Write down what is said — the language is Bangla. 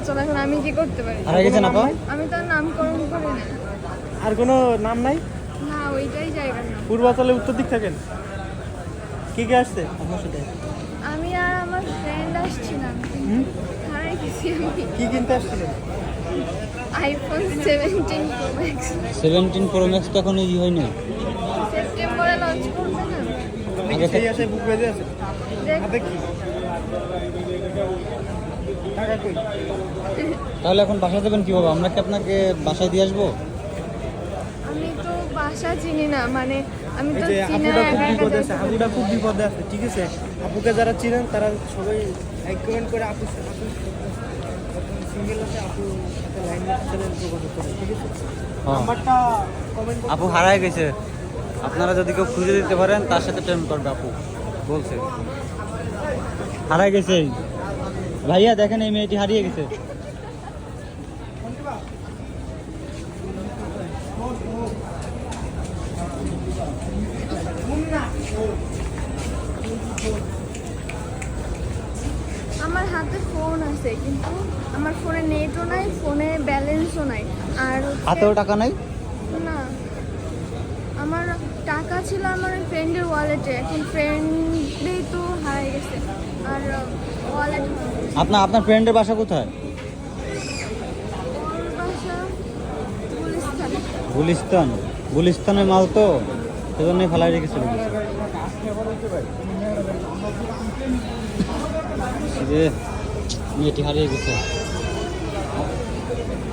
অচল, এখন আমি কি করতে পারি? হারিয়ে গেছেন আপা? আমি তো আর নামকরণ করি না। আর কোনো নাম নাই? না, ওইটাই জায়গার নাম। পূর্বাচলে উত্তর দিক থাকেন। কি কে আসছে আপনার সাথে? আমি আর আমার ফ্রেন্ড আসছিলাম, হারাই গেছি আমি। কি কিনতে আসছিলেন? IPhone 17 Pro Max 17 Pro Max তো এখন ই হয়নি। সেপ্টেম্বরে লঞ্চ করবে না? আপনি কি সেই আশায় বুক বেঁধে আছেন? দেখ, হাতে কি টাকা কই? তাহলে এখন বাসা যাবেন কিভাবে? আমরা কি আপনাকে বাসায় দিয়ে আসবো? আমি তো বাসা চিনি না, মানে আমি এই তো যে চিনি না, আপুটা খুব একা একা বিপদে আছে, যাইতে পারি। আপুটা খুব বিপদে আছে, ঠিক আছে? আপুকে যারা চিনেন তারা সবাই লাইক কমেন্ট করে আপু সিঙ্গেল আছে, আপুর সাথে লাইন চ্যানেল যোগাযোগ করেন, ঠিক আছে? হ্যাঁ। নাম্বারটা কমেন্ট আপু হারায় গেছে, আপনারা যদি কেউ খুঁজে দিতে পারেন তার সাথে প্রেম করবে আপু বলছে। হারায় গেছে ভাইয়া, দেখেন এই মেয়েটি হারিয়ে গেছে। আমার হাতে ফোন আছে, কিন্তু আমার ফোনে নেটও নাই, ফোনে ব্যালেন্সও নাই। আর হচ্ছে- হাতেও টাকা নাই? না, আমার টাকা ছিল আমার ফ্রেন্ডের ওয়ালেটে, এখন ফ্রেন্ডেই তো হারিয়ে গেছে। আর ওয়ালেট আপনার ফ্রেন্ডের বাসা কোথায়? ওর বাসা গুলিস্তানে। গুলিস্তান? গুলিস্তানের মাল তো, সেজন্যই ফেলাই রেখেছিল। যে মেয়েটি হারিয়ে গেছে।